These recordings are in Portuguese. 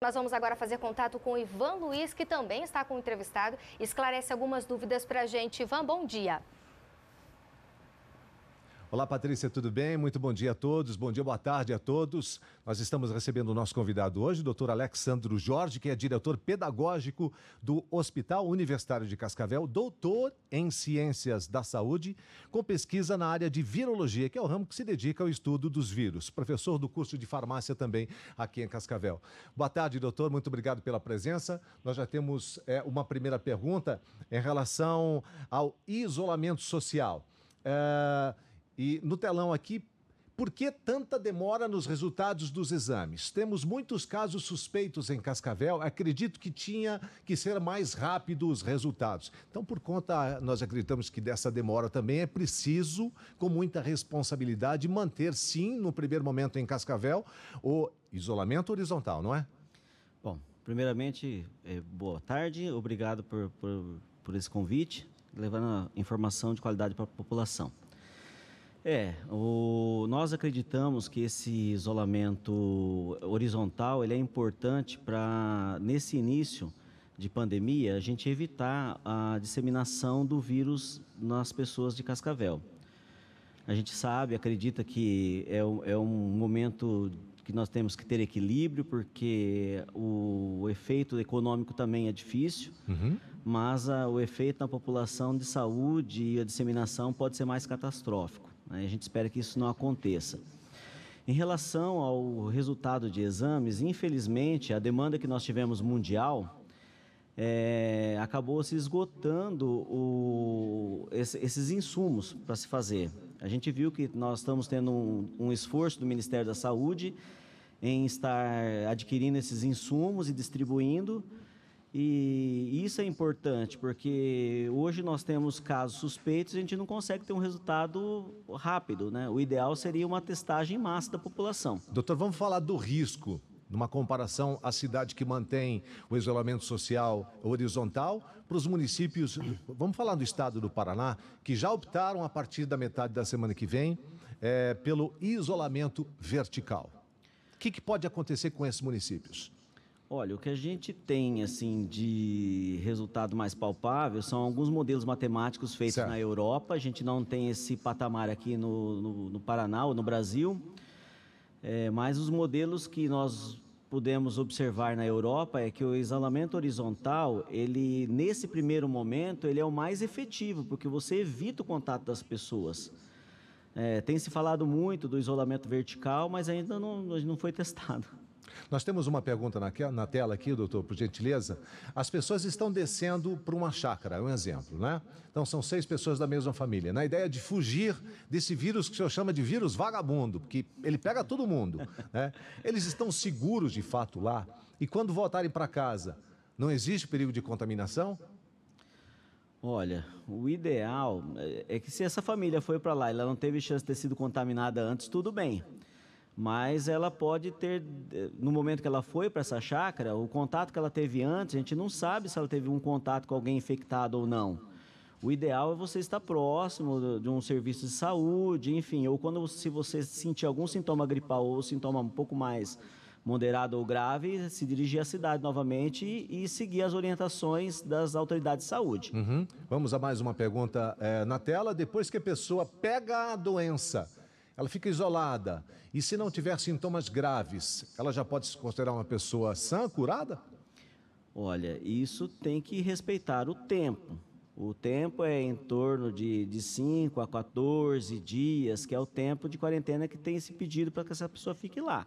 Nós vamos agora fazer contato com o Ivan Luiz, que também está com o entrevistado, esclarece algumas dúvidas para a gente. Ivan, bom dia. Olá, Patrícia, tudo bem? Muito bom dia a todos, bom dia, boa tarde a todos. Nós estamos recebendo o nosso convidado hoje, o Dr. Alexandro Jorge, que é diretor pedagógico do Hospital Universitário de Cascavel, doutor em Ciências da Saúde, com pesquisa na área de virologia, que é o ramo que se dedica ao estudo dos vírus. Professor do curso de farmácia também aqui em Cascavel. Boa tarde, doutor, muito obrigado pela presença. Nós já temos uma primeira pergunta em relação ao isolamento social. E no telão aqui, por que tanta demora nos resultados dos exames? Temos muitos casos suspeitos em Cascavel, acredito que tinha que ser mais rápido os resultados. Então, por conta, nós acreditamos que dessa demora também é preciso, com muita responsabilidade, manter, sim, no primeiro momento em Cascavel, o isolamento horizontal, não é? Bom, primeiramente, boa tarde, obrigado por esse convite, levando informação de qualidade para a população. Nós acreditamos que esse isolamento horizontal ele é importante para, nesse início de pandemia, a gente evitar a disseminação do vírus nas pessoas de Cascavel. A gente sabe, acredita que é um momento que nós temos que ter equilíbrio, porque o efeito econômico também é difícil, mas o efeito na população de saúde e a disseminação pode ser mais catastrófico. A gente espera que isso não aconteça. Em relação ao resultado de exames, infelizmente, a demanda que nós tivemos mundial acabou se esgotando esses insumos para se fazer. A gente viu que nós estamos tendo um esforço do Ministério da Saúde em estar adquirindo esses insumos e distribuindo. E isso é importante, porque hoje nós temos casos suspeitos e a gente não consegue ter um resultado rápido, né? O ideal seria uma testagem em massa da população. Doutor, vamos falar do risco, numa comparação à cidade que mantém o isolamento social horizontal, para os municípios, vamos falar do estado do Paraná, que já optaram a partir da metade da semana que vem pelo isolamento vertical. O que pode acontecer com esses municípios? Olha, o que a gente tem assim de resultado mais palpável são alguns modelos matemáticos feitos na Europa. A gente não tem esse patamar aqui no Paraná ou no Brasil, mas os modelos que nós pudemos observar na Europa é que o isolamento horizontal, ele nesse primeiro momento, ele é o mais efetivo, porque você evita o contato das pessoas. Tem se falado muito do isolamento vertical, mas ainda não foi testado. Nós temos uma pergunta na tela aqui, doutor, por gentileza. As pessoas estão descendo para uma chácara, é um exemplo, né? Então, são 6 pessoas da mesma família. Na ideia de fugir desse vírus que o senhor chama de vírus vagabundo, porque ele pega todo mundo, né? Eles estão seguros, de fato, lá? E quando voltarem para casa, não existe perigo de contaminação? Olha, o ideal é que se essa família foi para lá e ela não teve chance de ter sido contaminada antes, tudo bem. Mas ela pode ter, no momento que ela foi para essa chácara, o contato que ela teve antes, a gente não sabe se ela teve um contato com alguém infectado ou não. O ideal é você estar próximo de um serviço de saúde, enfim, ou se você sentir algum sintoma gripal ou sintoma um pouco mais moderado ou grave, se dirigir à cidade novamente e seguir as orientações das autoridades de saúde. Vamos a mais uma pergunta na tela. Depois que a pessoa pega a doença, ela fica isolada, e se não tiver sintomas graves, ela já pode se considerar uma pessoa sã, curada? Olha, isso tem que respeitar o tempo. O tempo é em torno de 5 a 14 dias, que é o tempo de quarentena que tem se pedido para que essa pessoa fique lá.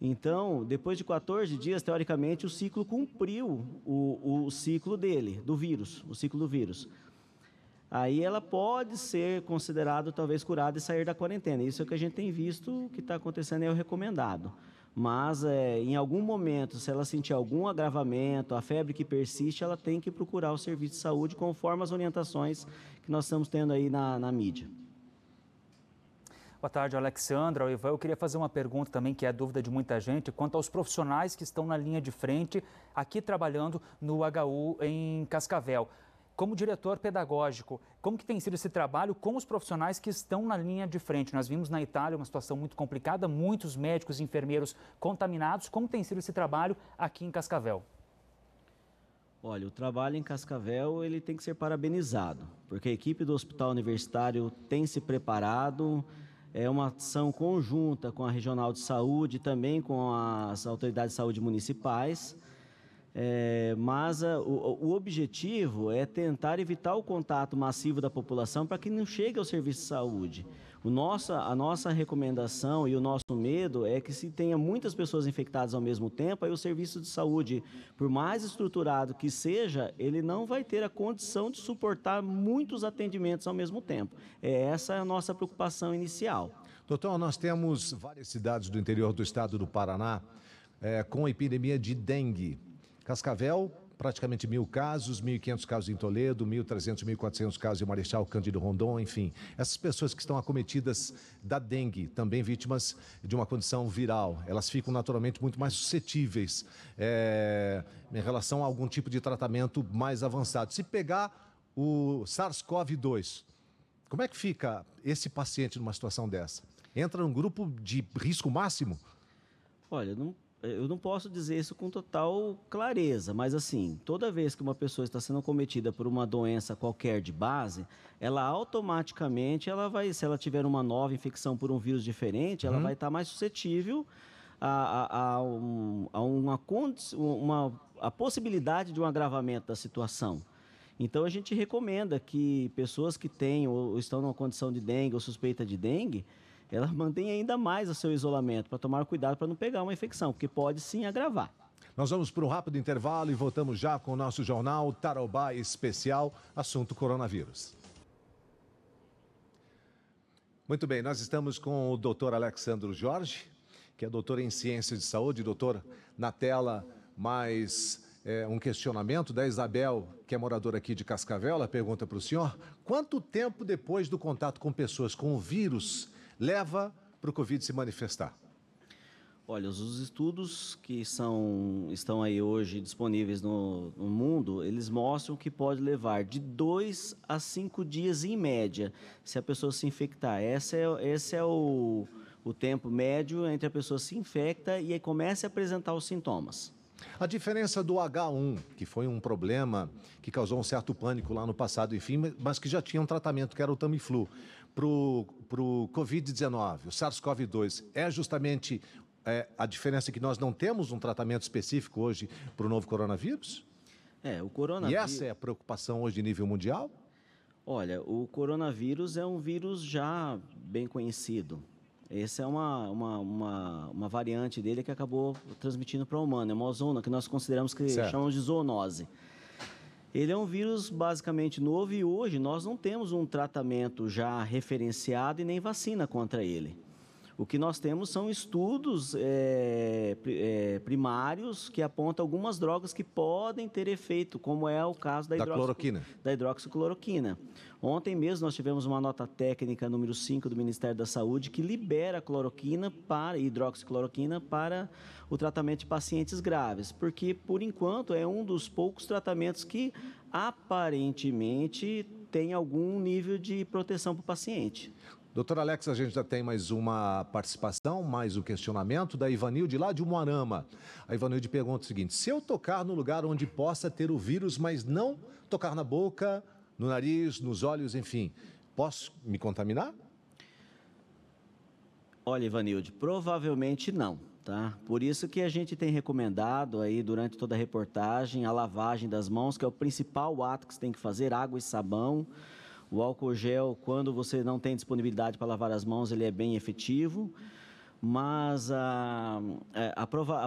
Então, depois de 14 dias, teoricamente, o ciclo cumpriu o ciclo dele, do vírus, o ciclo do vírus. Aí ela pode ser considerada talvez curada e sair da quarentena. Isso é o que a gente tem visto que está acontecendo e é o recomendado. Mas em algum momento, se ela sentir algum agravamento, a febre que persiste, ela tem que procurar o serviço de saúde conforme as orientações que nós estamos tendo aí na mídia. Boa tarde, Alexandra. Ivan, eu queria fazer uma pergunta também, que é a dúvida de muita gente, quanto aos profissionais que estão na linha de frente, aqui trabalhando no HU em Cascavel. Como diretor pedagógico, como que tem sido esse trabalho com os profissionais que estão na linha de frente? Nós vimos na Itália uma situação muito complicada, muitos médicos e enfermeiros contaminados. Como tem sido esse trabalho aqui em Cascavel? Olha, o trabalho em Cascavel ele tem que ser parabenizado, porque a equipe do Hospital Universitário tem se preparado, é uma ação conjunta com a Regional de Saúde e também com as autoridades de saúde municipais, mas o objetivo é tentar evitar o contato massivo da população para que não chegue ao serviço de saúde. A nossa recomendação e o nosso medo é que se tenha muitas pessoas infectadas ao mesmo tempo, aí o serviço de saúde, por mais estruturado que seja, ele não vai ter a condição de suportar muitos atendimentos ao mesmo tempo. Essa é a nossa preocupação inicial. Doutor, nós temos várias cidades do interior do estado do Paraná com epidemia de dengue. Cascavel, praticamente 1.000 casos, 1.500 casos em Toledo, 1.300, 1.400 casos em Marechal Cândido Rondon, enfim. Essas pessoas que estão acometidas da dengue, também vítimas de uma condição viral, elas ficam naturalmente muito mais suscetíveis em relação a algum tipo de tratamento mais avançado. Se pegar o SARS-CoV-2, como é que fica esse paciente numa situação dessa? Entra num grupo de risco máximo? Olha, eu não posso dizer isso com total clareza, mas assim, toda vez que uma pessoa está sendo acometida por uma doença qualquer de base, ela automaticamente, se ela tiver uma nova infecção por um vírus diferente, ela vai estar mais suscetível a possibilidade de um agravamento da situação. Então, a gente recomenda que pessoas que têm ou estão numa condição de dengue ou suspeita de dengue, ela mantém ainda mais o seu isolamento para tomar cuidado para não pegar uma infecção, porque pode sim agravar. Nós vamos para um rápido intervalo e voltamos já com o nosso jornal Tarobá Especial, assunto coronavírus. Muito bem, nós estamos com o doutor Alexandro Jorge, que é doutor em Ciências de Saúde. Doutor, na tela, mais um questionamento da Isabel, que é moradora aqui de Cascavel. Ela pergunta para o senhor: quanto tempo depois do contato com pessoas com o vírus leva para o Covid se manifestar? Olha, os estudos que estão aí hoje disponíveis no mundo, eles mostram que pode levar de 2 a 5 dias em média, se a pessoa se infectar. Esse é o tempo médio entre a pessoa se infecta e aí começa a apresentar os sintomas. A diferença do H1, que foi um problema que causou um certo pânico lá no passado, enfim, mas que já tinha um tratamento, que era o Tamiflu, para o Covid-19, o SARS-CoV-2, é justamente a diferença que nós não temos um tratamento específico hoje para o novo coronavírus? O coronavírus... E essa é a preocupação hoje em nível mundial? Olha, o coronavírus é um vírus já bem conhecido. Essa é uma variante dele que acabou transmitindo para o humano. É uma zona que nós consideramos que chamamos de zoonose. Ele é um vírus basicamente novo e hoje nós não temos um tratamento já referenciado e nem vacina contra ele. O que nós temos são estudos primários que apontam algumas drogas que podem ter efeito, como é o caso da hidroxicloroquina. Ontem mesmo nós tivemos uma nota técnica número 5 do Ministério da Saúde que libera hidroxicloroquina para o tratamento de pacientes graves, porque por enquanto é um dos poucos tratamentos que aparentemente tem algum nível de proteção para o paciente. Doutor Alex, a gente já tem mais uma participação, mais um questionamento da Ivanilde, lá de Umuarama. A Ivanilde pergunta o seguinte: se eu tocar no lugar onde possa ter o vírus, mas não tocar na boca, no nariz, nos olhos, enfim, posso me contaminar? Olha, Ivanilde, provavelmente não, tá? Por isso que a gente tem recomendado aí durante toda a reportagem a lavagem das mãos, que é o principal ato que você tem que fazer, água e sabão. O álcool gel, quando você não tem disponibilidade para lavar as mãos, ele é bem efetivo, mas a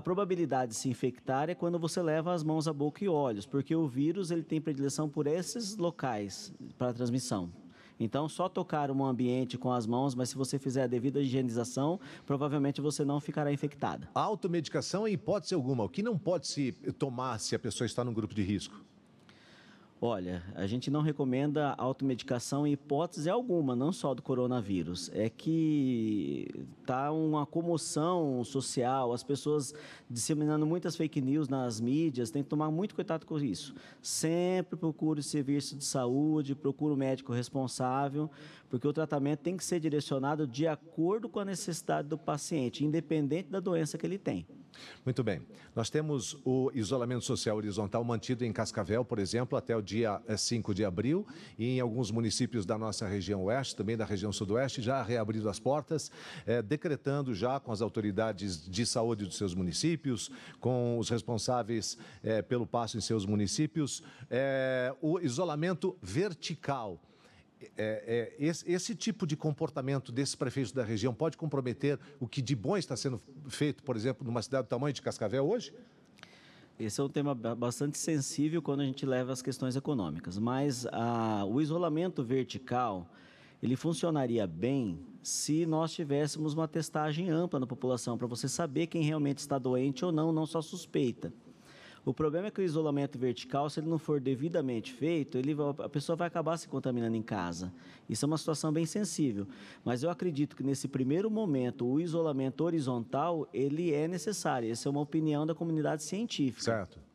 probabilidade de se infectar é quando você leva as mãos à boca e olhos, porque o vírus ele tem predileção por esses locais para transmissão. Então, só tocar um ambiente com as mãos, mas se você fizer a devida higienização, provavelmente você não ficará infectada. A automedicação, em hipótese alguma, o que não pode se tomar se a pessoa está num grupo de risco? Olha, a gente não recomenda automedicação em hipótese alguma, não só do coronavírus. É que está uma comoção social, as pessoas disseminando muitas fake news nas mídias, tem que tomar muito cuidado com isso. Sempre procure o serviço de saúde, procure o médico responsável, porque o tratamento tem que ser direcionado de acordo com a necessidade do paciente, independente da doença que ele tem. Muito bem. Nós temos o isolamento social horizontal mantido em Cascavel, por exemplo, até o dia 5 de abril, e em alguns municípios da nossa região oeste, também da região sudoeste, já reabrindo as portas, decretando já com as autoridades de saúde dos seus municípios, com os responsáveis pelo passo em seus municípios, o isolamento vertical. Esse tipo de comportamento desses prefeitos da região pode comprometer o que de bom está sendo feito, por exemplo, numa cidade do tamanho de Cascavel hoje? Esse é um tema bastante sensível quando a gente leva as questões econômicas, mas o isolamento vertical, ele funcionaria bem se nós tivéssemos uma testagem ampla na população, para você saber quem realmente está doente ou não, não só suspeita. O problema é que o isolamento vertical, se ele não for devidamente feito, a pessoa vai acabar se contaminando em casa. Isso é uma situação bem sensível. Mas eu acredito que nesse primeiro momento, o isolamento horizontal, ele é necessário. Essa é uma opinião da comunidade científica. Certo.